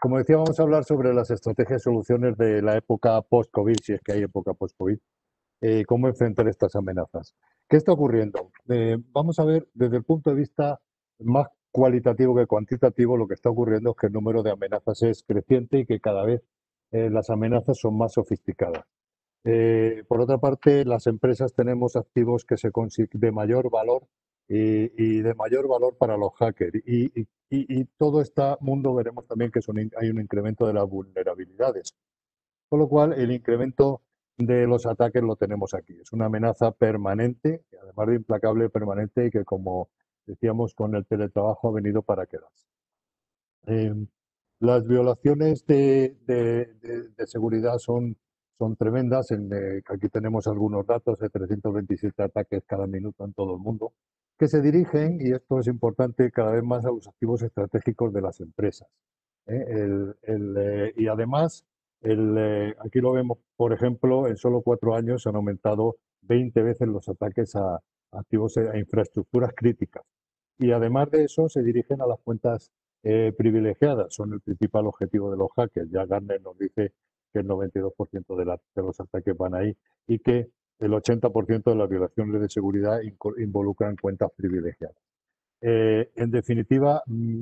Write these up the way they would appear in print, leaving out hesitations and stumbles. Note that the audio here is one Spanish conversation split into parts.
Como decía, vamos a hablar sobre las estrategias y soluciones de la época post-COVID, si es que hay época post-COVID, cómo enfrentar estas amenazas. ¿Qué está ocurriendo? Vamos a ver desde el punto de vista más cualitativo que cuantitativo, lo que está ocurriendo es que el número de amenazas es creciente y que cada vez las amenazas son más sofisticadas. Por otra parte, las empresas tenemos activos que de mayor valor y de mayor valor para los hackers. Y todo este mundo veremos también que hay un incremento de las vulnerabilidades. Con lo cual, el incremento de los ataques lo tenemos aquí. Es una amenaza permanente, además de implacable, permanente y que, como decíamos, con el teletrabajo ha venido para quedarse. Eh, las violaciones de seguridad son tremendas. Aquí tenemos algunos datos de 327 ataques cada minuto en todo el mundo, que se dirigen, y esto es importante, cada vez más a los activos estratégicos de las empresas. Y además, aquí lo vemos, por ejemplo, en solo 4 años han aumentado 20 veces los ataques a activos, a infraestructuras críticas. Y además de eso, se dirigen a las cuentas privilegiadas, son el principal objetivo de los hackers. Ya Gartner nos dice que el 92% de los ataques van ahí y que el 80% de las violaciones de seguridad involucran cuentas privilegiadas. En definitiva,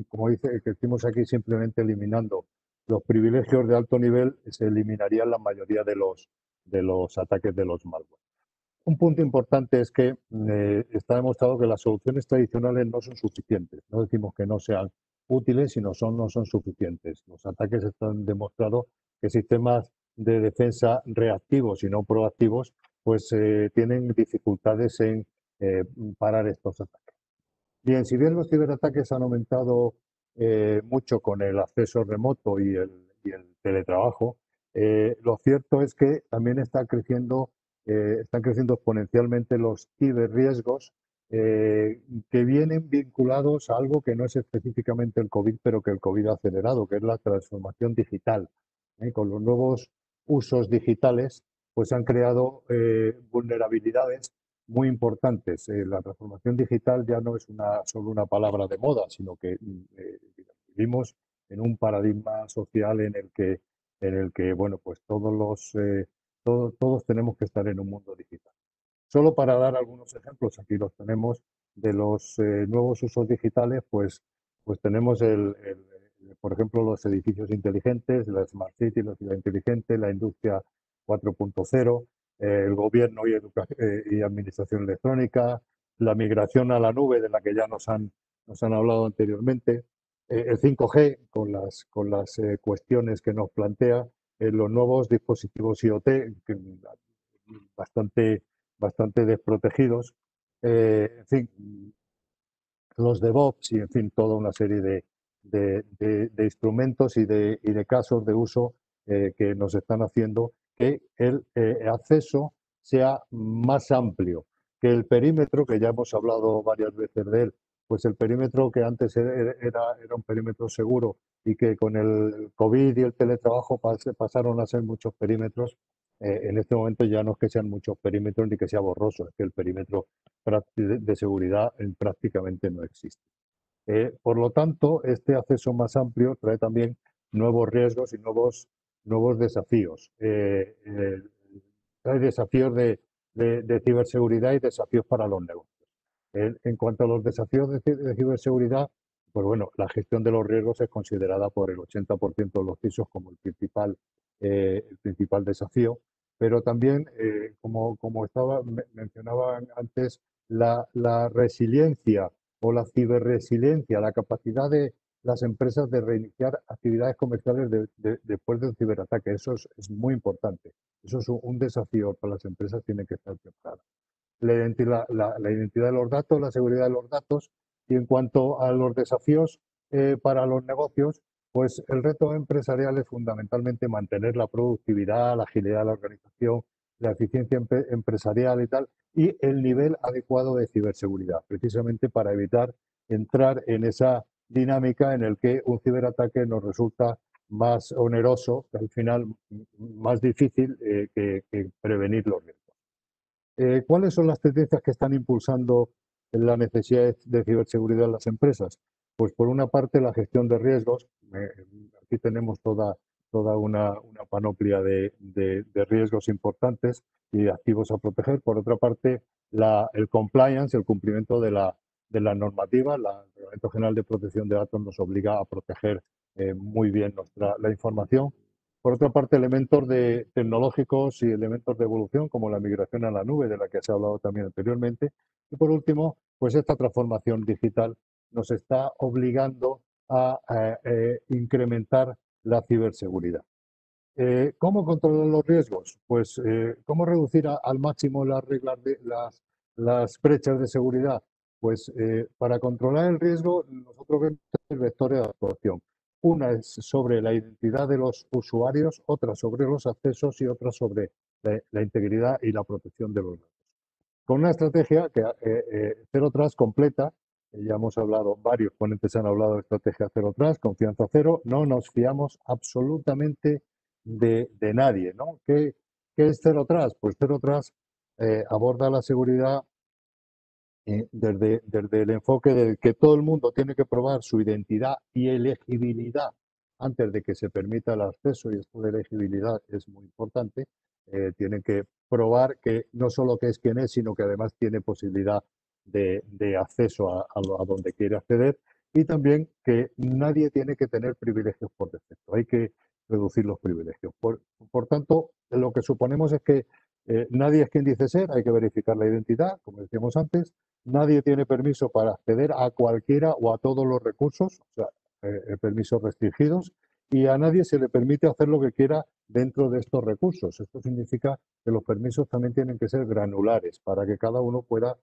como dice, que decimos aquí, simplemente eliminando los privilegios de alto nivel, se eliminarían la mayoría de los ataques de los malware. Un punto importante es que está demostrado que las soluciones tradicionales no son suficientes. No decimos que no sean útiles, sino no son suficientes. Los ataques están demostrados que sistemas de defensa reactivos y no proactivos pues tienen dificultades en parar estos ataques. Bien, si bien los ciberataques han aumentado mucho con el acceso remoto y el teletrabajo, lo cierto es que también están creciendo exponencialmente los ciberriesgos que vienen vinculados a algo que no es específicamente el COVID, pero que el COVID ha acelerado, que es la transformación digital. Con los nuevos usos digitales, pues han creado vulnerabilidades muy importantes. La transformación digital ya no es solo una palabra de moda, sino que vivimos en un paradigma social en el que bueno, pues todos tenemos que estar en un mundo digital. Solo para dar algunos ejemplos, aquí los tenemos, de los nuevos usos digitales, pues tenemos por ejemplo, los edificios inteligentes, la Smart City, la ciudad inteligente, la industria 4.0, el gobierno y administración electrónica, la migración a la nube de la que ya nos han hablado anteriormente, el 5G con las cuestiones que nos plantea, los nuevos dispositivos IoT, que, bastante, bastante desprotegidos, en fin, los DevOps y, en fin, toda una serie de instrumentos y de casos de uso que nos están haciendo que el acceso sea más amplio, que el perímetro, que ya hemos hablado varias veces de él, pues el perímetro que antes era un perímetro seguro y que con el COVID y el teletrabajo pasaron a ser muchos perímetros, en este momento ya no es que sean muchos perímetros ni que sea borroso, es que el perímetro de seguridad prácticamente no existe. Por lo tanto, este acceso más amplio trae también nuevos riesgos y nuevos desafíos. Trae desafíos de ciberseguridad y desafíos para los negocios. En cuanto a los desafíos de ciberseguridad, pues bueno, la gestión de los riesgos es considerada por el 80% de los CISOs como el principal desafío, pero también, como mencionaba antes, la resiliencia o la ciberresiliencia, la capacidad de las empresas de reiniciar actividades comerciales después de un ciberataque. Eso es muy importante. Eso es un desafío para las empresas, tienen que estar preparadas. La identidad de los datos, la seguridad de los datos, y en cuanto a los desafíos para los negocios, pues el reto empresarial es fundamentalmente mantener la productividad, la agilidad de la organización, la eficiencia empresarial y tal, y el nivel adecuado de ciberseguridad, precisamente para evitar entrar en esa dinámica en el que un ciberataque nos resulta más oneroso, al final más difícil que prevenir los riesgos. ¿Cuáles son las tendencias que están impulsando la necesidad de ciberseguridad en las empresas? Pues por una parte la gestión de riesgos, aquí tenemos toda una panoplia de riesgos importantes y activos a proteger. Por otra parte, el compliance, el cumplimiento de la normativa, el Reglamento General de Protección de Datos nos obliga a proteger muy bien la información. Por otra parte, elementos tecnológicos y elementos de evolución, como la migración a la nube, de la que se ha hablado también anteriormente. Y por último, pues esta transformación digital nos está obligando a incrementar la ciberseguridad. ¿Cómo controlar los riesgos? Pues, ¿cómo reducir al máximo las reglas las brechas de seguridad? Pues, para controlar el riesgo, nosotros vemos tres vectores de actuación. Una es sobre la identidad de los usuarios, otra sobre los accesos y otra sobre la integridad y la protección de los datos. Con una estrategia que Zero Trust completa, ya hemos hablado, varios ponentes han hablado de estrategia Zero Trust, confianza cero, no nos fiamos absolutamente de nadie, ¿no? ¿Qué es Zero Trust? Pues Zero Trust aborda la seguridad desde el enfoque de que todo el mundo tiene que probar su identidad y elegibilidad antes de que se permita el acceso, y esto de elegibilidad es muy importante. Tienen que probar que no solo que es quien es, sino que además tiene posibilidad de acceso a donde quiere acceder, y también que nadie tiene que tener privilegios por defecto. Hay que reducir los privilegios. Por tanto, lo que suponemos es que nadie es quien dice ser, hay que verificar la identidad, como decíamos antes. Nadie tiene permiso para acceder a cualquiera o a todos los recursos, o sea, permisos restringidos, y a nadie se le permite hacer lo que quiera dentro de estos recursos. Esto significa que los permisos también tienen que ser granulares para que cada uno pueda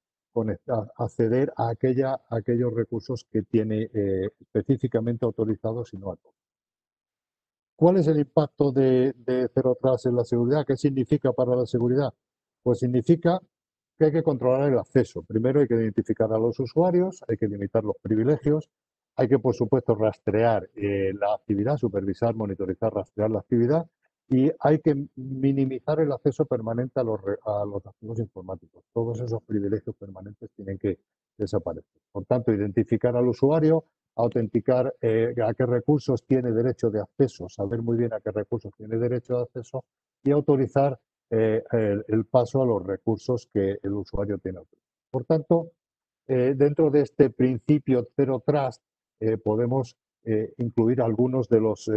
acceder a aquellos recursos que tiene específicamente autorizados y no a todos. ¿Cuál es el impacto de Zero Trust en la seguridad? ¿Qué significa para la seguridad? Pues significa que hay que controlar el acceso. Primero hay que identificar a los usuarios, hay que limitar los privilegios, hay que, por supuesto, rastrear la actividad, supervisar, monitorizar, rastrear la actividad, y hay que minimizar el acceso permanente a los activos informáticos. Todos esos privilegios permanentes tienen que desaparecer. Por tanto, identificar al usuario, autenticar a qué recursos tiene derecho de acceso, saber muy bien a qué recursos tiene derecho de acceso, y autorizar el paso a los recursos que el usuario tiene autorizado. Por tanto, dentro de este principio Zero Trust podemos incluir algunos de los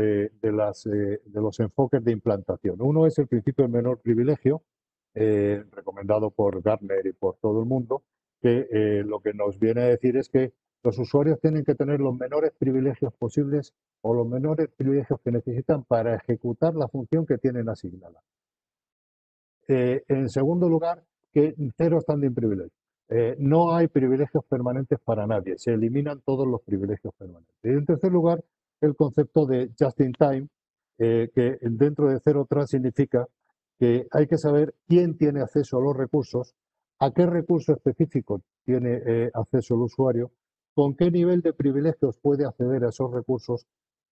enfoques de implantación. Uno es el principio del menor privilegio, recomendado por Gartner y por todo el mundo, que lo que nos viene a decir es que los usuarios tienen que tener los menores privilegios posibles o los menores privilegios que necesitan para ejecutar la función que tienen asignada. En segundo lugar, que cero standing privilege. No hay privilegios permanentes para nadie, se eliminan todos los privilegios permanentes. Y en tercer lugar, el concepto de just in time, que dentro de Zero Trust significa que hay que saber quién tiene acceso a los recursos, a qué recurso específico tiene acceso el usuario, con qué nivel de privilegios puede acceder a esos recursos,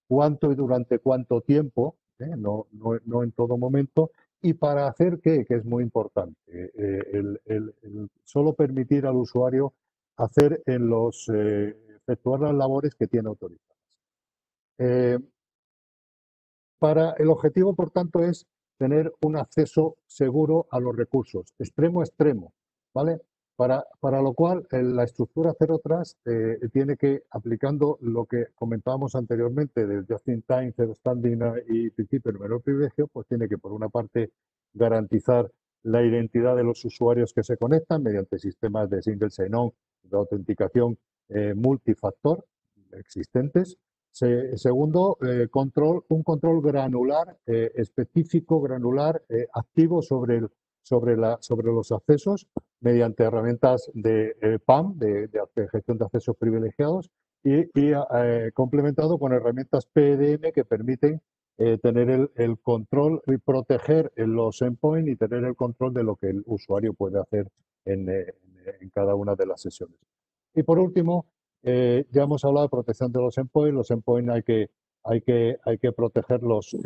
cuánto y durante cuánto tiempo, no en todo momento, y para hacer qué, que es muy importante, el solo permitir al usuario hacer efectuar las labores que tiene autorizadas. Eh, el objetivo, por tanto, es tener un acceso seguro a los recursos, extremo a extremo, ¿vale? Para lo cual, la estructura Zero Trust tiene que, aplicando lo que comentábamos anteriormente del Just in Time, Zero Standing y principio del menor privilegio, pues tiene que, por una parte, garantizar la identidad de los usuarios que se conectan mediante sistemas de single sign-on, de autenticación multifactor existentes. Segundo, un control granular, específico, granular, activo sobre los accesos mediante herramientas de PAM, de gestión de accesos privilegiados, y complementado con herramientas PDM que permiten tener el control y proteger los endpoints y tener el control de lo que el usuario puede hacer en cada una de las sesiones. Y por último, ya hemos hablado de protección de los endpoints. Los endpoints hay que protegerlos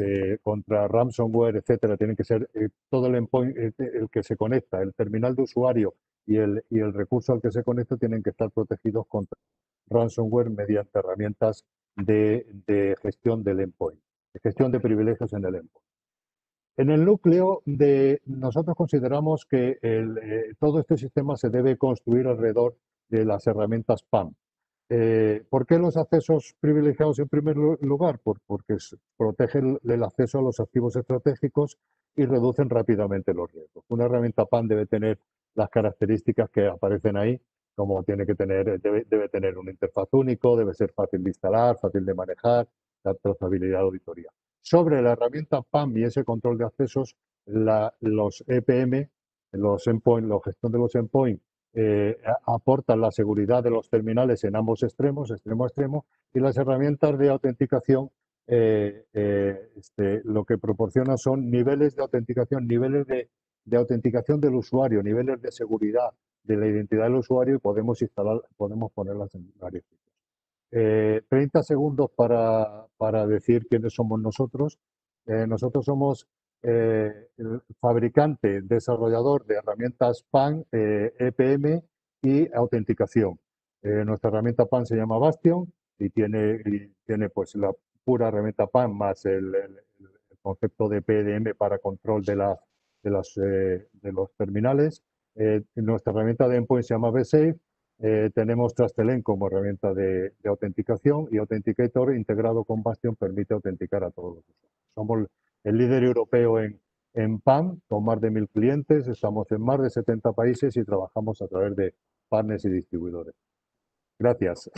contra ransomware, etcétera. Tienen que ser todo el endpoint, el que se conecta, el terminal de usuario y el recurso al que se conecta tienen que estar protegidos contra ransomware mediante herramientas de gestión del endpoint, de gestión de privilegios en el endpoint. En el núcleo nosotros consideramos que todo este sistema se debe construir alrededor de las herramientas PAM. ¿Por qué los accesos privilegiados en primer lugar? Porque protegen el acceso a los activos estratégicos y reducen rápidamente los riesgos. Una herramienta PAM debe tener las características que aparecen ahí, como debe tener un interfaz único, debe ser fácil de instalar, fácil de manejar, la trazabilidad de auditoría. Sobre la herramienta PAM y ese control de accesos, los EPM, la gestión de los endpoints, aportan la seguridad de los terminales en ambos extremos, extremo a extremo, y las herramientas de autenticación lo que proporcionan son niveles de autenticación, de autenticación del usuario, niveles de seguridad de la identidad del usuario y podemos ponerlas en varios sitios. 30 segundos para decir quiénes somos nosotros. Nosotros somos el fabricante, desarrollador de herramientas PAN, EPM y autenticación. Nuestra herramienta PAN se llama Bastion y tiene pues la pura herramienta PAN más el concepto de PDM para control de los terminales. Nuestra herramienta de endpoint se llama BSafe. Tenemos Trastelen como herramienta de autenticación y Authenticator integrado con Bastion permite autenticar a todos los usuarios. Somos el líder europeo en PAM con más de 1000 clientes, estamos en más de 70 países y trabajamos a través de partners y distribuidores. Gracias.